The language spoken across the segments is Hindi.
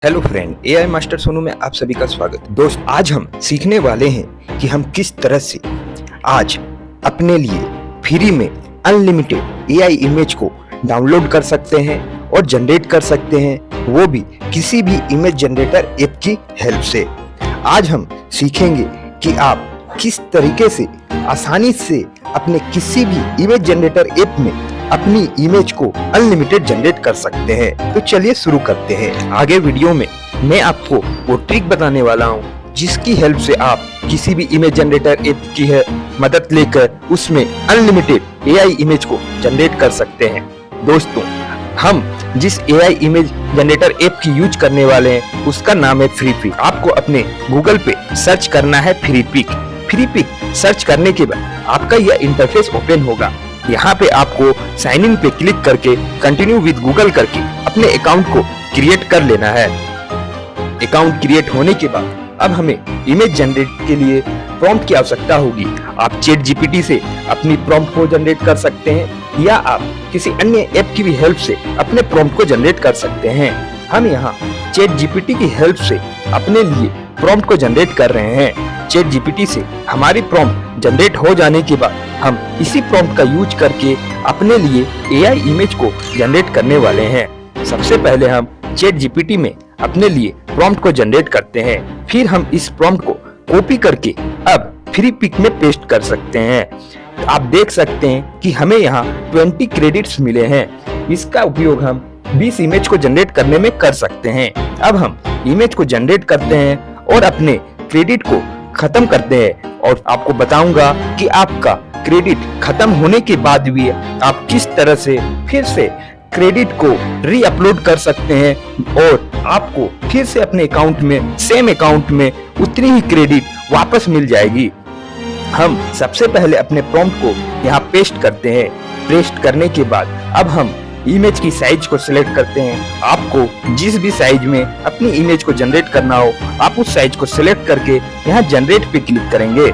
Hello friend, AI master Sonu में आप सभी का स्वागत। दोस्त, आज हम सीखने वाले हैं कि हम किस तरह से आज अपने लिए फ्री में अनलिमिटेड एआई इमेज को डाउनलोड कर सकते हैं और जनरेट कर सकते हैं, वो भी किसी भी इमेज जनरेटर ऐप की हेल्प से। आज हम सीखेंगे कि आप किस तरीके से आसानी से अपने किसी भी इमेज जनरेटर ऐप में अपनी इमेज को अनलिमिटेड जनरेट कर सकते हैं। तो चलिए शुरू करते हैं। आगे वीडियो में मैं आपको वो ट्रिक बताने वाला हूँ जिसकी हेल्प से आप किसी भी इमेज जनरेटर ऐप की है मदद लेकर उसमें अनलिमिटेड एआई इमेज को जनरेट कर सकते हैं। दोस्तों, हम जिस एआई इमेज जनरेटर ऐप की यूज करने वाले हैं उसका नाम है फ्रीपिक। आपको अपने गूगल पे सर्च करना है फ्रीपिक। फ्रीपिक सर्च करने के बाद आपका यह इंटरफेस ओपन होगा। यहाँ पे आपको साइन इन पे क्लिक करके कंटिन्यू विद गूगल करके अपने अकाउंट को क्रिएट कर लेना है। अकाउंट क्रिएट होने के बाद अब हमें इमेज जनरेट के लिए प्रॉम्प्ट की आवश्यकता होगी। आप चैट जीपीटी से अपनी प्रॉम्प्ट को जनरेट कर सकते हैं या आप किसी अन्य ऐप की भी हेल्प से अपने प्रॉम्प्ट को जनरेट कर सकते हैं। हम यहाँ चैट जीपीटी की हेल्प से अपने लिए प्रॉम्प्ट को जनरेट कर रहे हैं। चैट जीपीटी से हमारी प्रॉम्प्ट जनरेट हो जाने के बाद हम इसी प्रॉम्प्ट का यूज करके अपने लिए एआई इमेज को जनरेट करने वाले हैं। सबसे पहले हम चैट जीपीटी में अपने लिए प्रॉम्प्ट को जनरेट करते हैं, फिर हम इस प्रॉम्प्ट को कॉपी करके अब फ्रीपिक में पेस्ट कर सकते हैं। आप देख सकते हैं कि हमें यहाँ 20 क्रेडिट्स मिले हैं। इसका उपयोग हम 20 इमेज को जनरेट करने में कर सकते हैं। अब हम इमेज को जनरेट करते हैं और अपने क्रेडिट को खत्म करते हैं और आपको बताऊंगा कि आपका क्रेडिट खत्म होने के बाद भी आप किस तरह से फिर से क्रेडिट को री अपलोड कर सकते हैं और आपको फिर से अपने अकाउंट में सेम अकाउंट में उतनी ही क्रेडिट वापस मिल जाएगी। हम सबसे पहले अपने प्रॉम्प्ट को यहाँ पेस्ट करते हैं। पेस्ट करने के बाद अब हम इमेज की साइज को सिलेक्ट करते हैं। आपको जिस भी साइज में अपनी इमेज को जनरेट करना हो आप उस साइज को सिलेक्ट करके यहाँ जनरेट पे क्लिक करेंगे।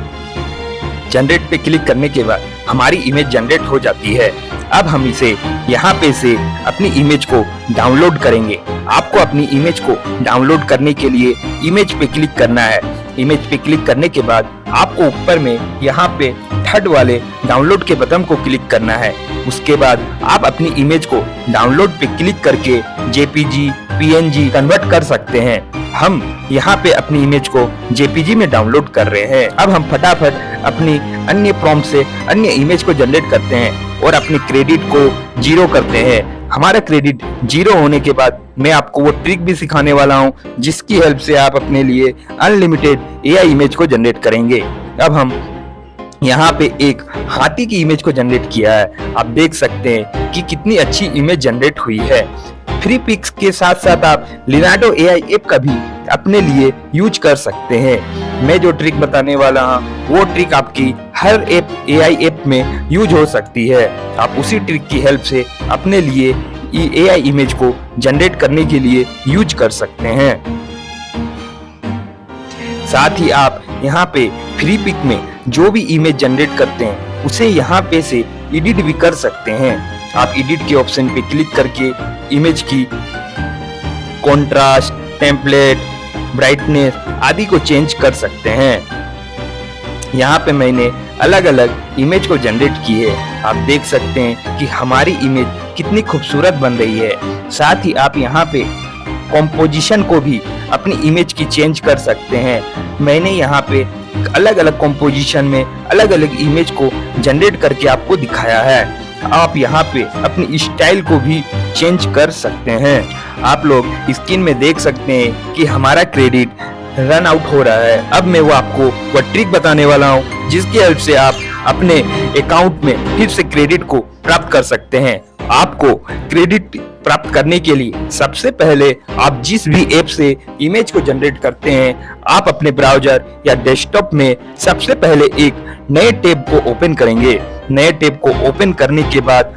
जनरेट पे क्लिक करने के बाद हमारी इमेज जनरेट हो जाती है। अब हम इसे यहाँ पे से अपनी इमेज को डाउनलोड करेंगे। आपको अपनी इमेज को डाउनलोड करने के लिए इमेज पे क्लिक करना है। इमेज पे क्लिक करने के बाद आपको ऊपर में यहाँ पे थर्ड वाले डाउनलोड के बटन को क्लिक करना है। उसके बाद आप अपनी इमेज को डाउनलोड पे क्लिक करके जेपीजी, पीएनजी कन्वर्ट कर सकते हैं। हम यहाँ पे अपनी इमेज को जेपीजी में डाउनलोड कर रहे हैं। अब हम फटाफट अपनी अन्य प्रॉम्प्ट से अन्य इमेज को जनरेट करते हैं और अपनी क्रेडिट को 0 करते हैं। हमारा क्रेडिट 0 होने के बाद मैं आपको वो ट्रिक भी सिखाने वाला हूँ जिसकी हेल्प से आप अपने लिए अनलिमिटेड एआई इमेज को जनरेट करेंगे। अब हम यहाँ पे एक हाथी की इमेज को जनरेट किया है। आप देख सकते हैं कि कितनी अच्छी इमेज जनरेट हुई है। फ्रीपिक्स के साथ साथ आप लिनार्डो एआई ऐप का भी अपने लिए यूज कर सकते हैं। मैं जो ट्रिक बताने वाला हूँ वो ट्रिक आपकी हर ऐप एआई ऐप में यूज हो सकती है। आप उसी ट्रिक की हेल्प से अपने लिए एआई इमेज को जनरेट करने के लिए यूज कर सकते हैं। साथ ही आप यहाँ पे फ्रीपिक में जो भी इमेज जनरेट करते हैं उसे यहाँ पे से एडिट भी कर सकते हैं। आप एडिट के ऑप्शन पे क्लिक करके इमेज की कॉन्ट्रास्ट, टेम्पलेट, ब्राइटनेस आदि को चेंज कर सकते हैं। यहाँ पे मैंने अलग अलग इमेज को जनरेट की है। आप देख सकते हैं कि हमारी इमेज कितनी खूबसूरत बन रही है। साथ ही आप यहाँ पे कॉम्पोजिशन को भी अपनी इमेज की चेंज कर सकते हैं। मैंने यहाँ पे अलग अलग कॉम्पोजिशन में अलग अलग इमेज को जनरेट करके आपको दिखाया है। आप यहाँ पे अपनी स्टाइल को भी चेंज कर सकते हैं। आप लोग स्क्रीन में देख सकते हैं कि हमारा क्रेडिट रन आउट हो रहा है। अब मैं वो आपको वो ट्रिक बताने वाला हूँ जिसकी हेल्प से आप अपने अकाउंट में फिर से क्रेडिट को प्राप्त कर सकते हैं। आपको क्रेडिट प्राप्त करने के लिए सबसे पहले आप जिस भी ऐप से इमेज को जनरेट करते हैं आप अपने ब्राउजर या डेस्कटॉप में सबसे पहले एक नए टैब को ओपन करेंगे। नए टैब को ओपन करने के बाद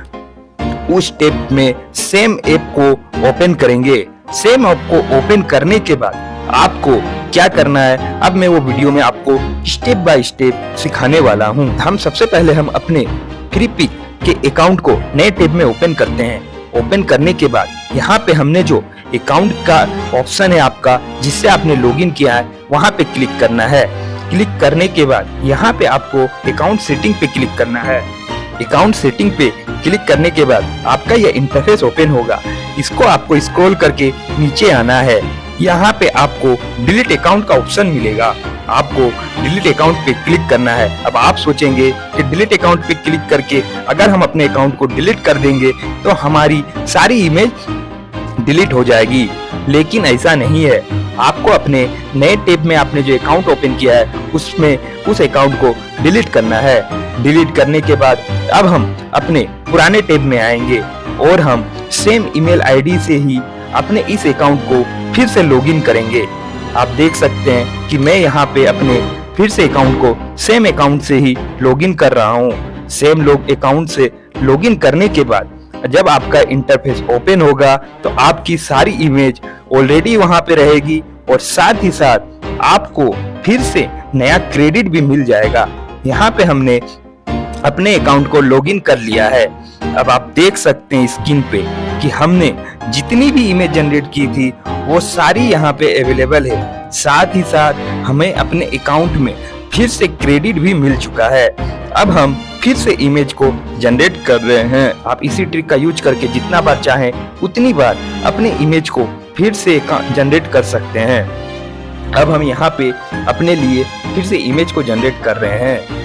उस टैब में सेम ऐप को ओपन करेंगे। सेम ऐप को ओपन करने के बाद आपको क्या करना है अब मैं वो वीडियो में आपको स्टेप बाय स्टेप सिखाने वाला हूँ। हम सबसे पहले हम अपने फ्रीपिक के अकाउंट को नए टैब में ओपन करते हैं। ओपन करने के बाद यहाँ पे हमने जो अकाउंट का ऑप्शन है आपका, जिससे आपने लॉगिन किया है, वहां पे क्लिक करना है। क्लिक करने के बाद यहाँ पे आपको अकाउंट सेटिंग पे क्लिक करना है। अकाउंट सेटिंग पे क्लिक करने के बाद आपका यह इंटरफेस ओपन होगा। इसको आपको स्क्रॉल करके नीचे आना है। यहाँ पे आपको डिलीट अकाउंट का ऑप्शन मिलेगा, आपको डिलीट अकाउंट पे क्लिक करना है। अब आप सोचेंगे कि डिलीट अकाउंट पे क्लिक करके अगर हम अपने अकाउंट को डिलीट कर देंगे तो हमारी सारी इमेज डिलीट हो जाएगी, लेकिन ऐसा नहीं है। आपको अपने नए टैब में आपने जो अकाउंट ओपन किया है उसमें उस अकाउंट को डिलीट करना है। डिलीट करने के बाद अब हम अपने पुराने टैब में आएंगे और हम सेम ईमेल आईडी से ही अपने इस अकाउंट को फिर से लॉगिन करेंगे। आप देख सकते हैं कि मैं यहाँ पे अपने फिर से अकाउंट को सेम अकाउंट से ही लॉगिन कर रहा हूँ। सेम अकाउंट से लॉगिन करने के बाद जब आपका इंटरफेस ओपन होगा तो आपकी सारी इमेज ऑलरेडी वहां पे रहेगी और साथ ही साथ आपको फिर से नया क्रेडिट भी मिल जाएगा। यहाँ पे हमने अपने अकाउंट को लॉगिन कर लिया है। अब आप देख सकते हैं स्क्रीन पे कि हमने जितनी भी इमेज जनरेट की थी वो सारी यहाँ पे अवेलेबल है। साथ ही साथ हमें अपने अकाउंट में फिर से क्रेडिट भी मिल चुका है। अब हम फिर से इमेज को जनरेट कर रहे हैं। आप इसी ट्रिक का यूज करके जितना बार चाहें उतनी बार अपने इमेज को फिर से जनरेट कर सकते हैं। अब हम यहाँ पे अपने लिए फिर से इमेज को जनरेट कर रहे हैं।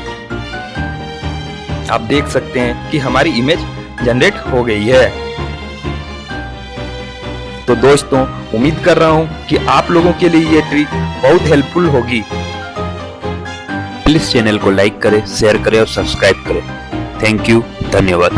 आप देख सकते हैं कि हमारी इमेज जनरेट हो गई है। तो दोस्तों, उम्मीद कर रहा हूँ कि आप लोगों के लिए ये ट्रिक बहुत हेल्पफुल होगी। प्लीज चैनल को लाइक करें, शेयर करें और सब्सक्राइब करें। थैंक यू, धन्यवाद।